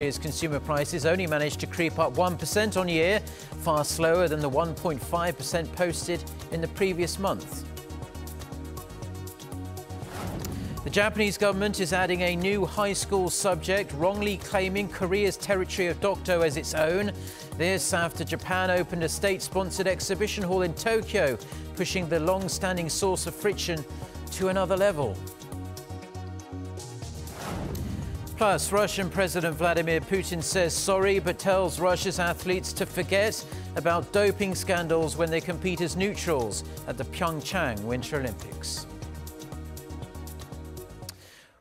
Korea's consumer prices only managed to creep up 1% on year, far slower than the 1.5% posted in the previous month. The Japanese government is adding a new high school subject, wrongly claiming Korea's territory of Dokdo as its own. This after Japan opened a state-sponsored exhibition hall in Tokyo, pushing the long-standing source of friction to another level. Plus, Russian President Vladimir Putin says sorry but tells Russia's athletes to forget about doping scandals when they compete as neutrals at the PyeongChang Winter Olympics.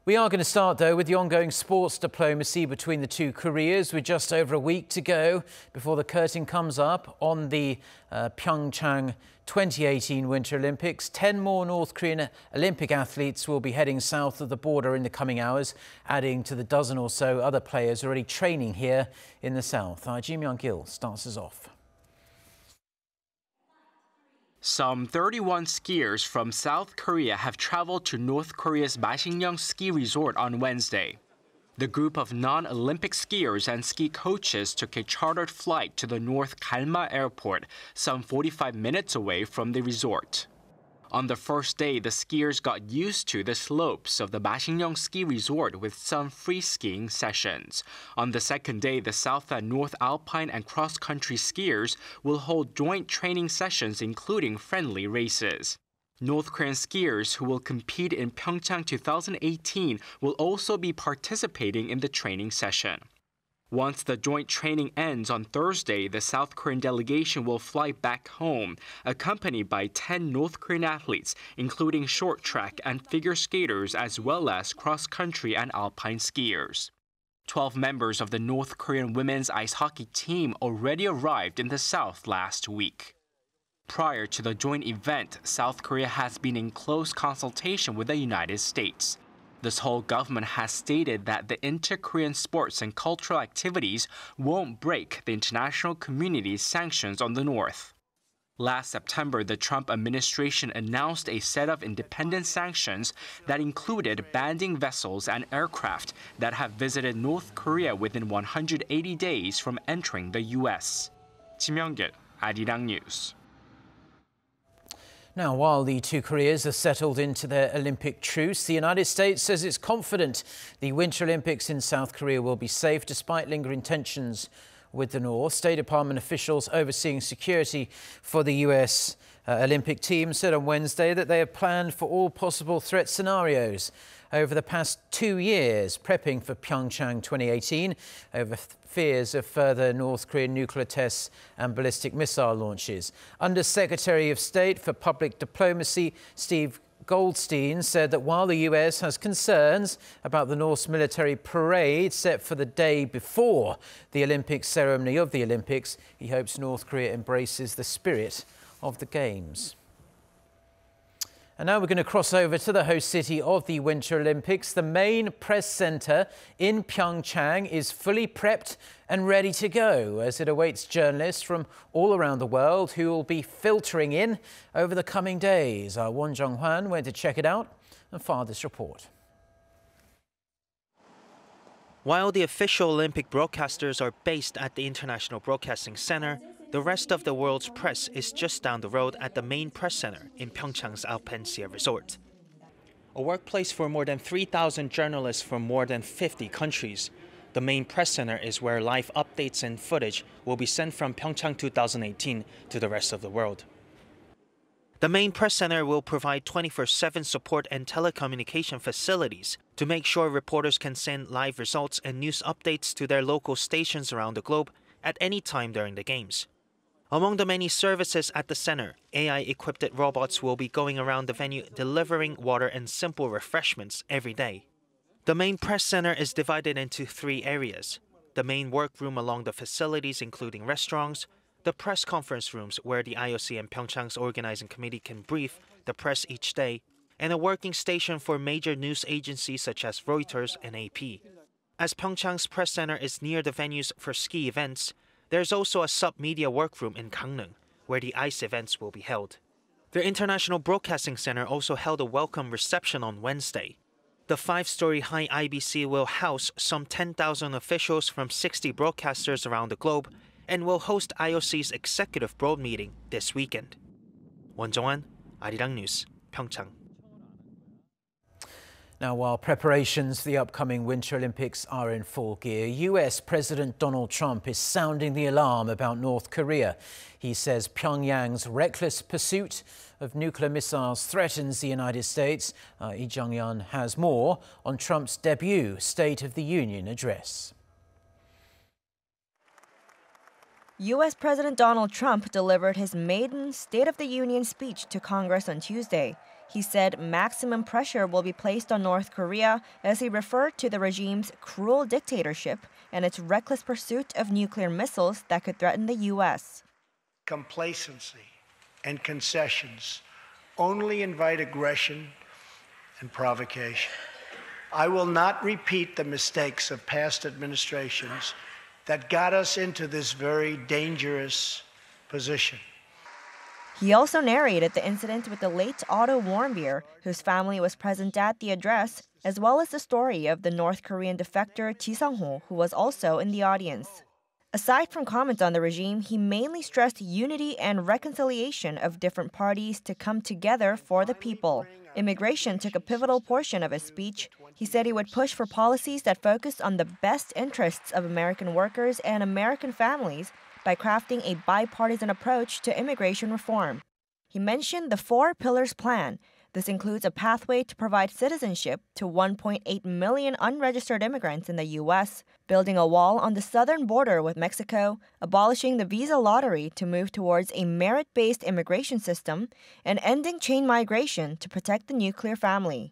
We are going to start, though, with the ongoing sports diplomacy between the two Koreas, with just over a week to go before the curtain comes up on the PyeongChang 2018 Winter Olympics. 10 more North Korean Olympic athletes will be heading south of the border in the coming hours, adding to the dozen or so other players already training here in the south. Our Ji Myung-gil starts us off. Some 31 skiers from South Korea have traveled to North Korea's Pyongyang ski resort on Wednesday. The group of non-Olympic skiers and ski coaches took a chartered flight to the North Galma airport, some 45 minutes away from the resort. On the first day, the skiers got used to the slopes of the Pyongyang ski resort with some free skiing sessions. On the second day, the South and North Alpine and cross-country skiers will hold joint training sessions, including friendly races. North Korean skiers who will compete in PyeongChang 2018 will also be participating in the training session. Once the joint training ends on Thursday, the South Korean delegation will fly back home, accompanied by 10 North Korean athletes, including short track and figure skaters, as well as cross-country and alpine skiers. 12 members of the North Korean women's ice hockey team already arrived in the South last week. Prior to the joint event, South Korea has been in close consultation with the United States. The Seoul government has stated that the inter-Korean sports and cultural activities won't break the international community's sanctions on the North. Last September, the Trump administration announced a set of independent sanctions that included banning vessels and aircraft that have visited North Korea within 180 days from entering the U.S. Ji Myung-gil, Arirang News. Now, while the two Koreas are settled into their Olympic truce, the United States says it's confident the Winter Olympics in South Korea will be safe despite lingering tensions with the North. State Department officials overseeing security for the U.S. Olympic team said on Wednesday that they have planned for all possible threat scenarios over the past 2 years, prepping for PyeongChang 2018 over fears of further North Korean nuclear tests and ballistic missile launches. Under Secretary of State for Public Diplomacy Steve Goldstein said that while the U.S. has concerns about the North's military parade set for the day before the Olympic ceremony of the Olympics, he hopes North Korea embraces the spirit of the Games. And now we're going to cross over to the host city of the Winter Olympics. The main press centre in PyeongChang is fully prepped and ready to go as it awaits journalists from all around the world who will be filtering in over the coming days. Our Won Jung-hwan went to check it out and filed this report. While the official Olympic broadcasters are based at the International Broadcasting Center, the rest of the world's press is just down the road at the main press center in PyeongChang's Alpensia Resort. A workplace for more than 3,000 journalists from more than 50 countries, the main press center is where live updates and footage will be sent from PyeongChang 2018 to the rest of the world. The main press center will provide 24/7 support and telecommunication facilities to make sure reporters can send live results and news updates to their local stations around the globe at any time during the Games. Among the many services at the center, AI-equipped robots will be going around the venue delivering water and simple refreshments every day. The main press center is divided into 3 areas. The main workroom along the facilities including restaurants, the press conference rooms where the IOC and PyeongChang's organizing committee can brief the press each day, and a working station for major news agencies such as Reuters and AP. As PyeongChang's press center is near the venues for ski events, there's also a sub-media workroom in Gangneung, where the ice events will be held. The International Broadcasting Center also held a welcome reception on Wednesday. The 5-story high IBC will house some 10,000 officials from 60 broadcasters around the globe and will host IOC's executive board meeting this weekend. Won Jong-an, Arirang News, PyeongChang. Now, while preparations for the upcoming Winter Olympics are in full gear, US President Donald Trump is sounding the alarm about North Korea. He says Pyongyang's reckless pursuit of nuclear missiles threatens the United States. Lee Jong-un has more on Trump's debut State of the Union address. U.S. President Donald Trump delivered his maiden State of the Union speech to Congress on Tuesday. He said maximum pressure will be placed on North Korea as he referred to the regime's cruel dictatorship and its reckless pursuit of nuclear missiles that could threaten the U.S. Complacency and concessions only invite aggression and provocation. I will not repeat the mistakes of past administrations that got us into this very dangerous position. He also narrated the incident with the late Otto Warmbier, whose family was present at the address, as well as the story of the North Korean defector Ji Sang-ho, who was also in the audience. Aside from comments on the regime, he mainly stressed unity and reconciliation of different parties to come together for the people. Immigration took a pivotal portion of his speech. He said he would push for policies that focus on the best interests of American workers and American families by crafting a bipartisan approach to immigration reform. He mentioned the 4 Pillars Plan. This includes a pathway to provide citizenship to 1.8 million unregistered immigrants in the U.S., building a wall on the southern border with Mexico, abolishing the visa lottery to move towards a merit-based immigration system, and ending chain migration to protect the nuclear family.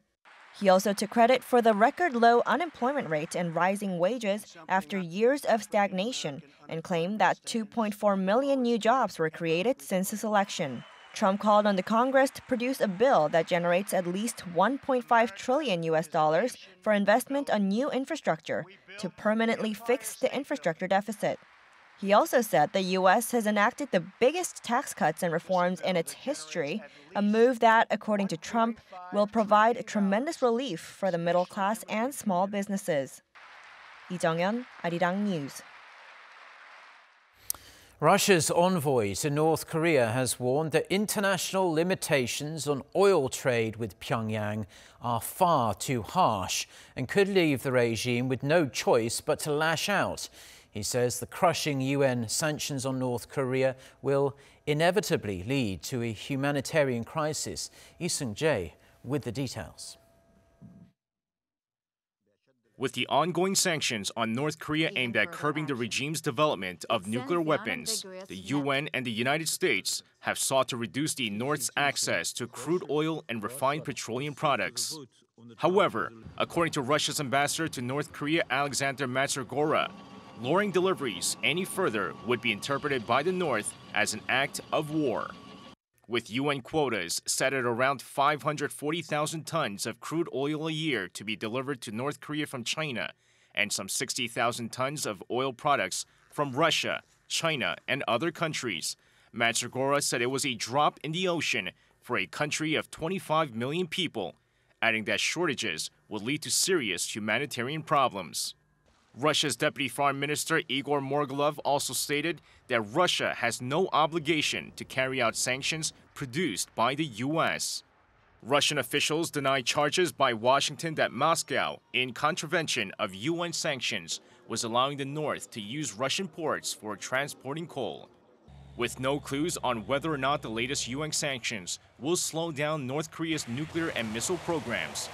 He also took credit for the record-low unemployment rate and rising wages after years of stagnation and claimed that 2.4 million new jobs were created since his election. Trump called on the Congress to produce a bill that generates at least $1.5 trillion for investment on new infrastructure to permanently fix the infrastructure deficit. He also said the U.S. has enacted the biggest tax cuts and reforms in its history, a move that, according to Trump, will provide tremendous relief for the middle class and small businesses. Lee Jong-yeon, Arirang News. Russia's envoy to North Korea has warned that international limitations on oil trade with Pyongyang are far too harsh and could leave the regime with no choice but to lash out. He says the crushing UN sanctions on North Korea will inevitably lead to a humanitarian crisis. Jaein with the details. With the ongoing sanctions on North Korea aimed at curbing the regime's development of nuclear weapons, the UN and the United States have sought to reduce the North's access to crude oil and refined petroleum products. However, according to Russia's ambassador to North Korea, Alexander Matsurgora, lowering deliveries any further would be interpreted by the North as an act of war. With UN quotas set at around 540,000 tons of crude oil a year to be delivered to North Korea from China, and some 60,000 tons of oil products from Russia, China, and other countries, Matsurgora said it was a drop in the ocean for a country of 25 million people, adding that shortages would lead to serious humanitarian problems. Russia's Deputy Foreign Minister Igor Morgulov also stated that Russia has no obligation to carry out sanctions produced by the U.S. Russian officials denied charges by Washington that Moscow, in contravention of UN sanctions, was allowing the North to use Russian ports for transporting coal. With no clues on whether or not the latest UN sanctions will slow down North Korea's nuclear and missile programs,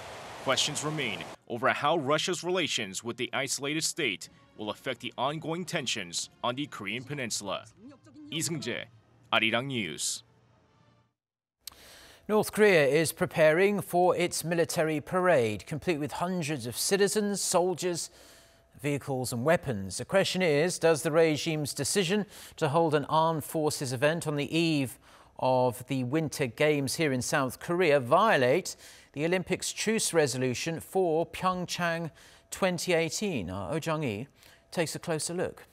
questions remain over how Russia's relations with the isolated state will affect the ongoing tensions on the Korean peninsula. Jaein, Arirang News. North Korea is preparing for its military parade, complete with hundreds of citizens, soldiers, vehicles and weapons. The question is, does the regime's decision to hold an armed forces event on the eve of the Winter Games here in South Korea violate the Olymics Truce Resolution for PyeongChang 2018? Our Oh Jung-hee takes a closer look.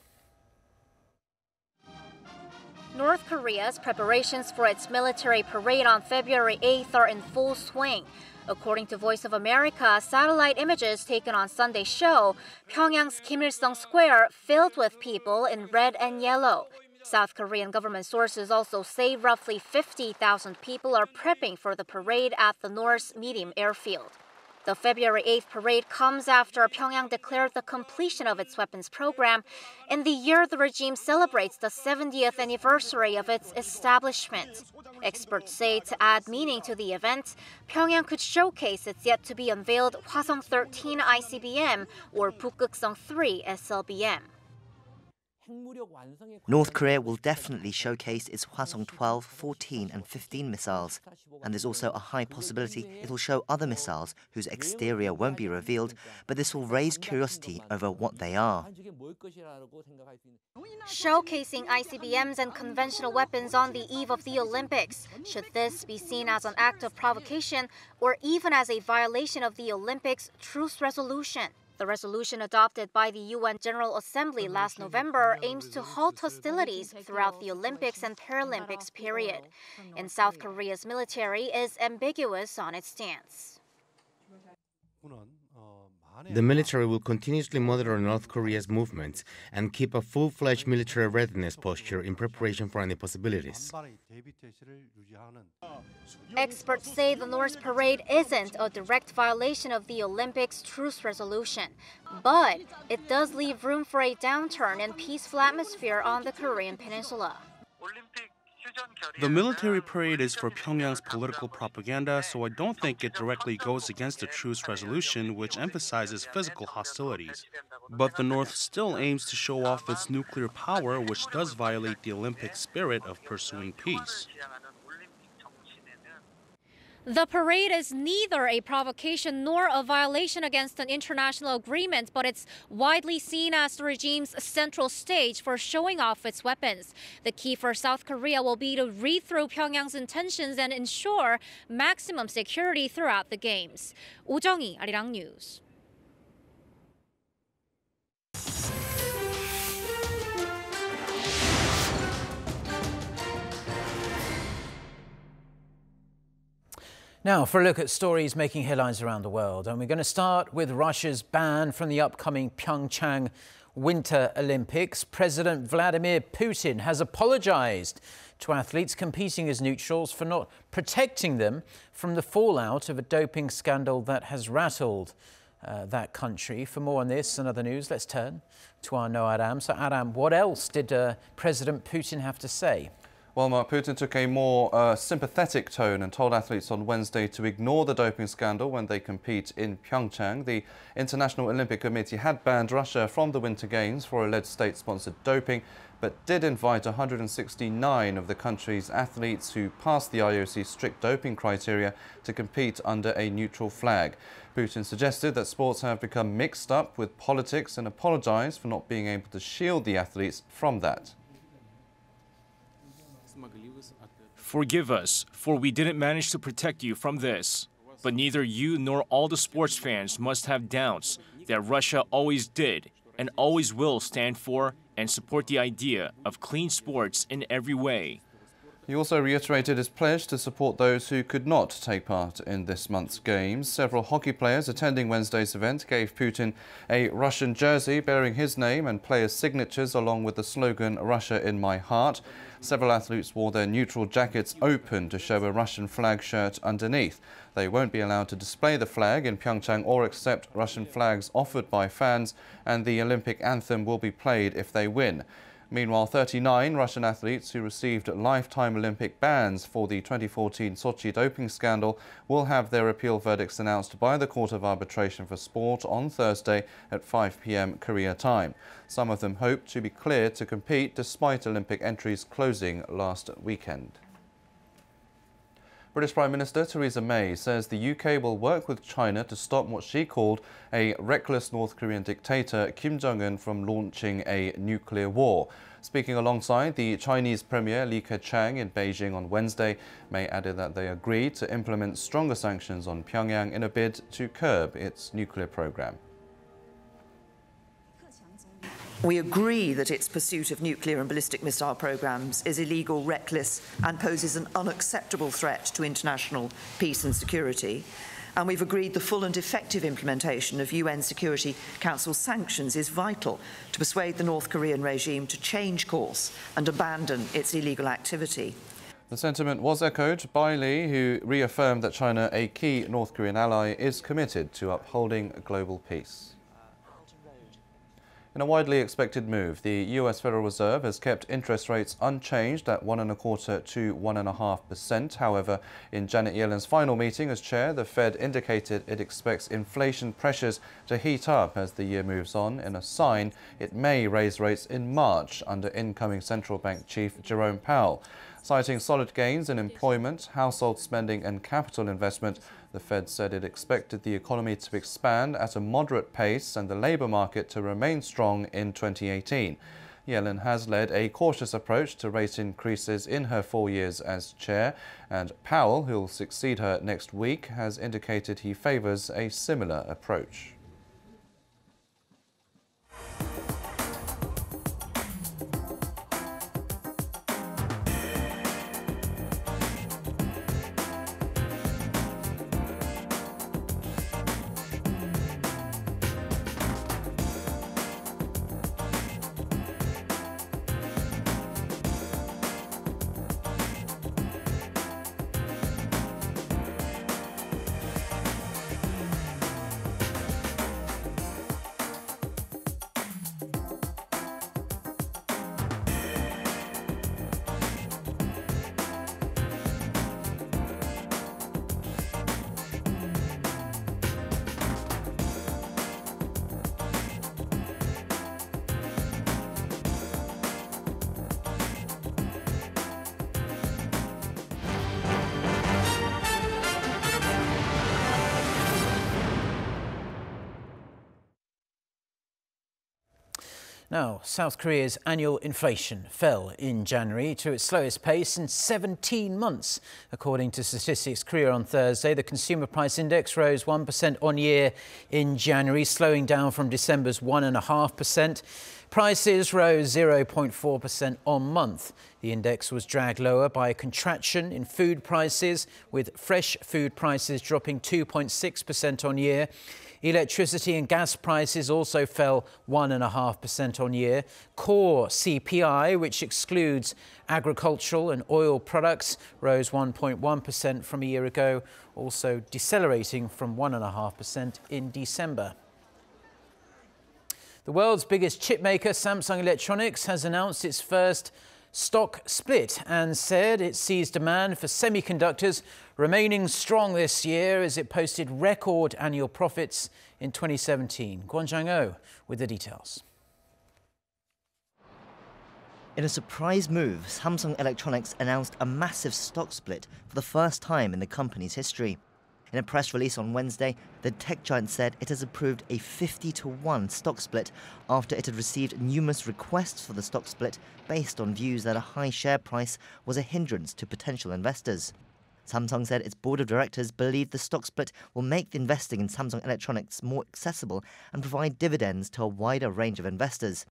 North Korea's preparations for its military parade on February 8th are in full swing. According to Voice of America, satellite images taken on Sunday show Pyongyang's Kim Il-sung Square filled with people in red and yellow. South Korean government sources also say roughly 50,000 people are prepping for the parade at the North's medium airfield. The February 8th parade comes after Pyongyang declared the completion of its weapons program in the year the regime celebrates the 70th anniversary of its establishment. Experts say to add meaning to the event, Pyongyang could showcase its yet-to-be-unveiled Hwasong-13 ICBM or 북극성-3 SLBM. North Korea will definitely showcase its Hwasong 12, 14 and 15 missiles. And there's also a high possibility it will show other missiles whose exterior won't be revealed, but this will raise curiosity over what they are. Showcasing ICBMs and conventional weapons on the eve of the Olympics. Should this be seen as an act of provocation or even as a violation of the Olympics Truce Resolution? The resolution adopted by the UN General Assembly last November aims to halt hostilities throughout the Olympics and Paralympics period. And South Korea's military is ambiguous on its stance. The military will continuously monitor North Korea's movements and keep a full-fledged military readiness posture in preparation for any possibilities. Experts say the North's parade isn't a direct violation of the Olympics Truce Resolution, but it does leave room for a downturn in peaceful atmosphere on the Korean peninsula. The military parade is for Pyongyang's political propaganda, so I don't think it directly goes against the truce resolution, which emphasizes physical hostilities. But the North still aims to show off its nuclear power, which does violate the Olympic spirit of pursuing peace. The parade is neither a provocation nor a violation against an international agreement, but it's widely seen as the regime's central stage for showing off its weapons. The key for South Korea will be to read through Pyongyang's intentions and ensure maximum security throughout the Games. 오정희, Arirang News. Now, for a look at stories making headlines around the world, and we're going to start with Russia's ban from the upcoming PyeongChang Winter Olympics. President Vladimir Putin has apologized to athletes competing as neutrals for not protecting them from the fallout of a doping scandal that has rattled that country. For more on this and other news, let's turn to our Noah Adam. So, Adam, what else did President Putin have to say? Well, Mark, Putin took a more sympathetic tone and told athletes on Wednesday to ignore the doping scandal when they compete in PyeongChang. The International Olympic Committee had banned Russia from the Winter Games for alleged state-sponsored doping, but did invite 169 of the country's athletes who passed the IOC's strict doping criteria to compete under a neutral flag. Putin suggested that sports have become mixed up with politics and apologized for not being able to shield the athletes from that. Forgive us, for we didn't manage to protect you from this. But neither you nor all the sports fans must have doubts that Russia always did and always will stand for and support the idea of clean sports in every way. He also reiterated his pledge to support those who could not take part in this month's games. Several hockey players attending Wednesday's event gave Putin a Russian jersey bearing his name and players' signatures along with the slogan, "Russia in my heart." Several athletes wore their neutral jackets open to show a Russian flag shirt underneath. They won't be allowed to display the flag in PyeongChang or accept Russian flags offered by fans, and the Olympic anthem will be played if they win. Meanwhile, 39 Russian athletes who received lifetime Olympic bans for the 2014 Sochi doping scandal will have their appeal verdicts announced by the Court of Arbitration for Sport on Thursday at 5 p.m. Korea time. Some of them hope to be cleared to compete despite Olympic entries closing last weekend. British Prime Minister Theresa May says the UK will work with China to stop what she called a reckless North Korean dictator, Kim Jong-un, from launching a nuclear war. Speaking alongside the Chinese Premier Li Keqiang in Beijing on Wednesday, May added that they agreed to implement stronger sanctions on Pyongyang in a bid to curb its nuclear program. We agree that its pursuit of nuclear and ballistic missile programs is illegal, reckless, and poses an unacceptable threat to international peace and security. And we've agreed the full and effective implementation of UN Security Council sanctions is vital to persuade the North Korean regime to change course and abandon its illegal activity. The sentiment was echoed by Lee, who reaffirmed that China, a key North Korean ally, is committed to upholding global peace. In a widely expected move, the US Federal Reserve has kept interest rates unchanged at 1.25% to 1.5%. However, in Janet Yellen's final meeting as chair, the Fed indicated it expects inflation pressures to heat up as the year moves on, in a sign it may raise rates in March under incoming central bank chief Jerome Powell. Citing solid gains in employment, household spending and capital investment, the Fed said it expected the economy to expand at a moderate pace and the labour market to remain strong in 2018. Yellen has led a cautious approach to rate increases in her 4 years as chair, and Powell, who will succeed her next week, has indicated he favours a similar approach. Now, South Korea's annual inflation fell in January to its slowest pace in 17 months. According to Statistics Korea on Thursday, the consumer price index rose 1% on year in January, slowing down from December's 1.5%. Prices rose 0.4% on month. The index was dragged lower by a contraction in food prices, with fresh food prices dropping 2.6% on year. Electricity and gas prices also fell 1.5% on year. Core CPI, which excludes agricultural and oil products, rose 1.1% from a year ago, also decelerating from 1.5% in December. The world's biggest chip maker, Samsung Electronics, has announced its first stock split and said it sees demand for semiconductors remaining strong this year as it posted record annual profits in 2017. KoreaJapan with the details. In a surprise move, Samsung Electronics announced a massive stock split for the first time in the company's history. In a press release on Wednesday, the tech giant said it has approved a 50-to-1 stock split after it had received numerous requests for the stock split based on views that a high share price was a hindrance to potential investors. Samsung said its board of directors believe the stock split will make investing in Samsung Electronics more accessible and provide dividends to a wider range of investors.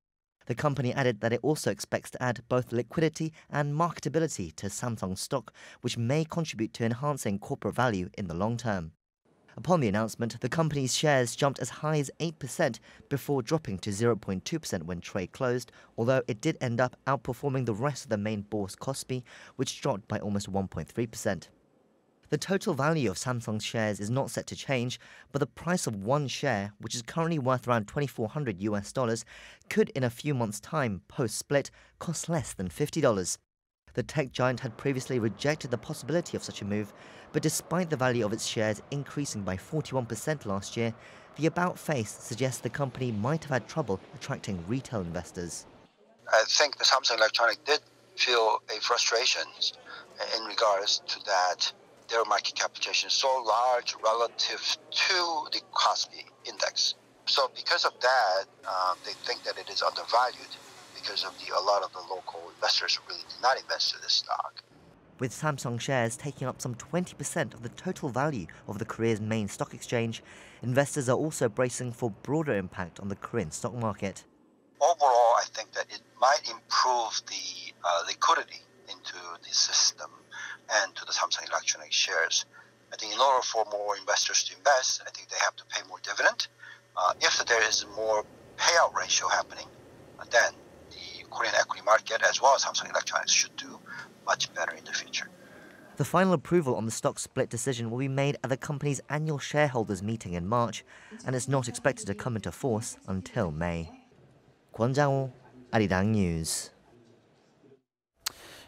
The company added that it also expects to add both liquidity and marketability to Samsung stock, which may contribute to enhancing corporate value in the long term. Upon the announcement, the company's shares jumped as high as 8% before dropping to 0.2% when trade closed, although it did end up outperforming the rest of the main bourse Kospi, which dropped by almost 1.3%. The total value of Samsung's shares is not set to change, but the price of one share, which is currently worth around $2,400 could in a few months' time, post-split, cost less than $50. The tech giant had previously rejected the possibility of such a move, but despite the value of its shares increasing by 41% last year, the about face suggests the company might have had trouble attracting retail investors. I think the Samsung Electronics did feel a frustration in regards to that. Their market capitalization is so large relative to the Kospi index. So because of that, they think that it is undervalued because of a lot of the local investors really did not invest in this stock. With Samsung shares taking up some 20% of the total value of the Korea's main stock exchange, investors are also bracing for broader impact on the Korean stock market. Overall, I think that it might improve the liquidity into the system and to the Samsung Electronics shares. think in order for more investors to invest, I think they have to pay more dividend. If there is more payout ratio happening, then the Korean equity market as well as Samsung Electronics should do much better in the future. The final approval on the stock split decision will be made at the company's annual shareholders meeting in March, and is not expected to come into force until May. KoreaJapan, Arirang News.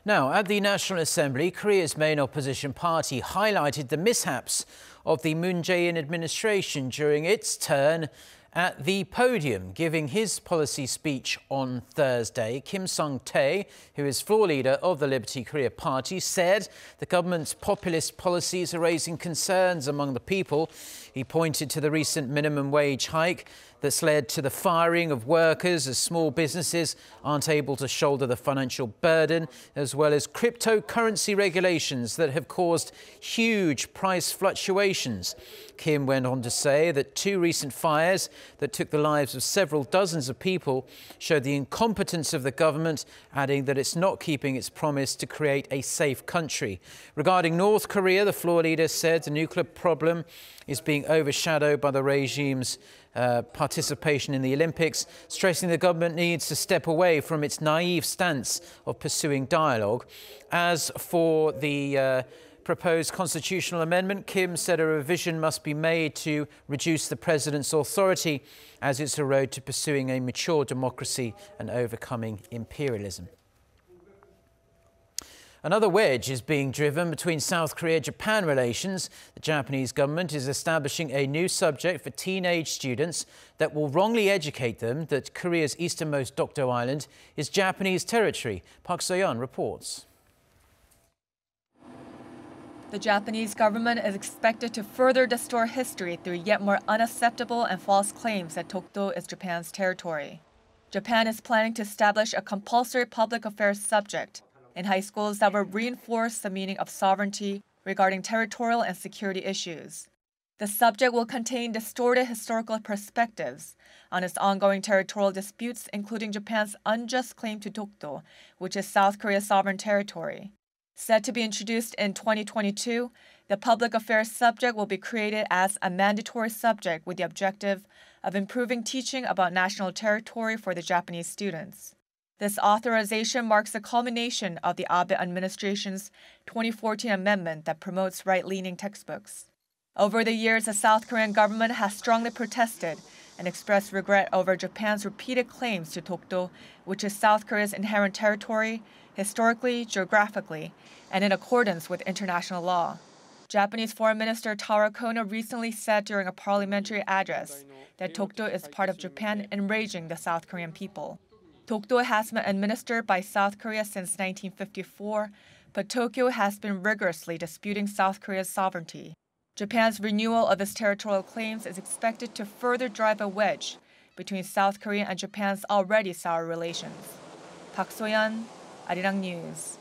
Now, at the National Assembly, Korea's main opposition party highlighted the mishaps of the Moon Jae-in administration during its turn at the podium. Giving his policy speech on Thursday, Kim Sung-tae, who is floor leader of the Liberty Korea Party, said the government's populist policies are raising concerns among the people. He pointed to the recent minimum wage hike that's led to the firing of workers as small businesses aren't able to shoulder the financial burden, as well as cryptocurrency regulations that have caused huge price fluctuations. Kim went on to say that 2 recent fires that took the lives of several dozens of people showed the incompetence of the government, adding that it's not keeping its promise to create a safe country. Regarding North Korea, the floor leader said the nuclear problem is being overshadowed by the regime's participation in the Olympics, stressing the government needs to step away from its naive stance of pursuing dialogue. As for the proposed constitutional amendment, Kim said a revision must be made to reduce the president's authority as it's a road to pursuing a mature democracy and overcoming imperialism. Another wedge is being driven between South Korea-Japan relations. The Japanese government is establishing a new subject for teenage students that will wrongly educate them that Korea's easternmost Dokdo Island is Japanese territory. Park So-yeon reports. The Japanese government is expected to further distort history through yet more unacceptable and false claims that Dokdo is Japan's territory. Japan is planning to establish a compulsory public affairs subject in high schools that will reinforce the meaning of sovereignty regarding territorial and security issues. The subject will contain distorted historical perspectives on its ongoing territorial disputes, including Japan's unjust claim to Dokdo, which is South Korea's sovereign territory. Set to be introduced in 2022, the public affairs subject will be created as a mandatory subject with the objective of improving teaching about national territory for the Japanese students. This authorization marks the culmination of the Abe administration's 2014 amendment that promotes right-leaning textbooks. Over the years, the South Korean government has strongly protested and expressed regret over Japan's repeated claims to Dokdo, which is South Korea's inherent territory, historically, geographically, and in accordance with international law. Japanese Foreign Minister Taro Kono recently said during a parliamentary address that Dokdo is part of Japan, enraging the South Korean people. Dokdo has been administered by South Korea since 1954, but Tokyo has been rigorously disputing South Korea's sovereignty. Japan's renewal of its territorial claims is expected to further drive a wedge between South Korea and Japan's already sour relations. Park So-yeon, Arirang News.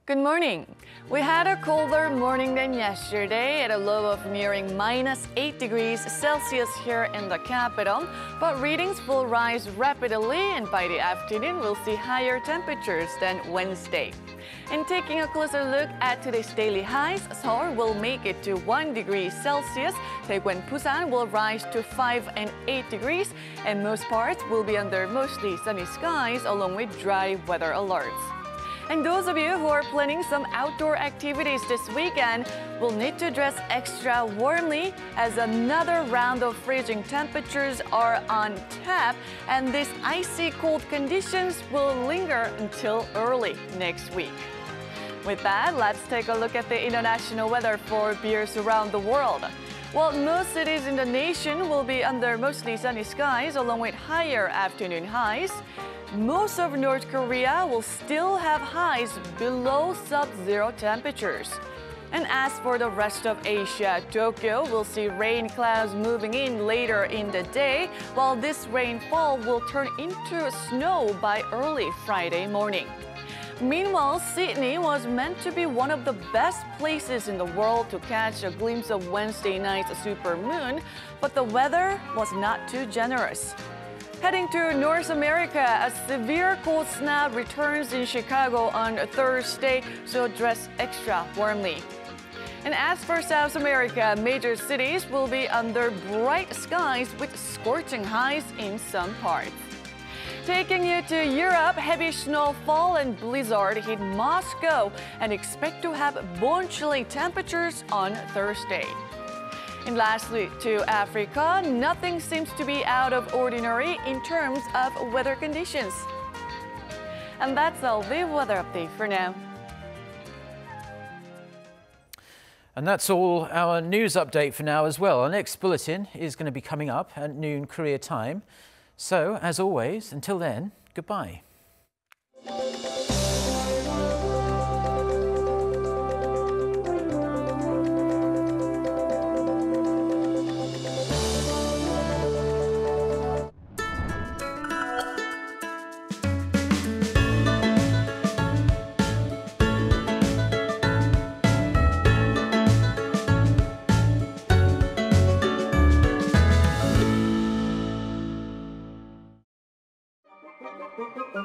Good morning. We had a colder morning than yesterday at a low of nearing -8°C here in the capital, but readings will rise rapidly, and by the afternoon we'll see higher temperatures than Wednesday. And taking a closer look at today's daily highs, Seoul will make it to 1°C, Daegu and Busan will rise to 5 and 8 degrees, and most parts will be under mostly sunny skies along with dry weather alerts. And those of you who are planning some outdoor activities this weekend will need to dress extra warmly as another round of freezing temperatures are on tap, and these icy cold conditions will linger until early next week. With that, let's take a look at the international weather for viewers around the world. While most cities in the nation will be under mostly sunny skies along with higher afternoon highs, most of North Korea will still have highs below sub-zero temperatures. And as for the rest of Asia, Tokyo will see rain clouds moving in later in the day, while this rainfall will turn into snow by early Friday morning. Meanwhile, Sydney was meant to be one of the best places in the world to catch a glimpse of Wednesday night's supermoon, but the weather was not too generous. Heading to North America, a severe cold snap returns in Chicago on Thursday, so dress extra warmly. And as for South America, major cities will be under bright skies with scorching highs in some parts. Taking you to Europe, heavy snowfall and blizzard hit Moscow and expect to have bone-chilling temperatures on Thursday. And lastly, to Africa, nothing seems to be out of ordinary in terms of weather conditions. And that's all the weather update for now. And that's all our news update for now as well. Our next bulletin is going to be coming up at noon Korea time. So, as always, until then, goodbye.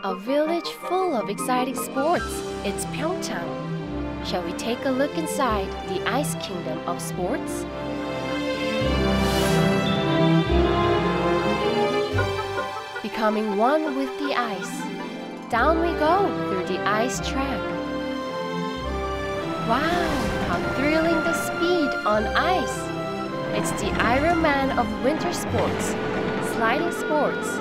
A village full of exciting sports. It's PyeongChang. Shall we take a look inside the ice kingdom of sports? Becoming one with the ice. Down we go through the ice track. Wow, how thrilling the speed on ice. It's the Iron Man of winter sports, sliding sports.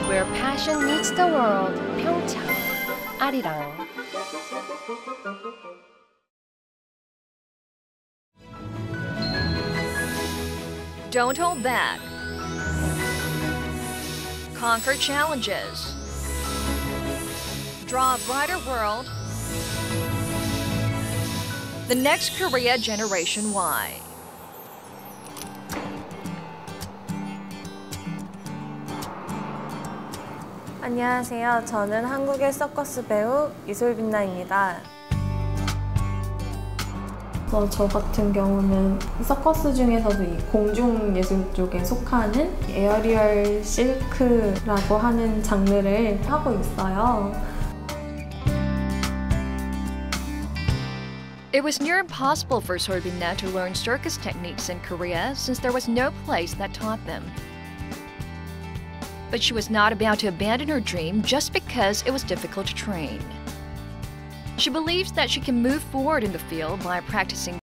Where passion meets the world, PyeongChang, Arirang. Don't hold back. Conquer challenges. Draw a brighter world. The next Korea Generation Y. 안녕하세요. 저는 한국의 서커스 배우 이솔빈나입니다. 저 같은 경우는 서커스 중에서도 이 공중예술 쪽에 속하는 에어리얼 실크라고 하는 장르를 하고 있어요. It was near impossible for Solbinna to learn circus techniques in Korea since there was no place that taught them. But she was not about to abandon her dream just because it was difficult to train. She believes that she can move forward in the field by practicing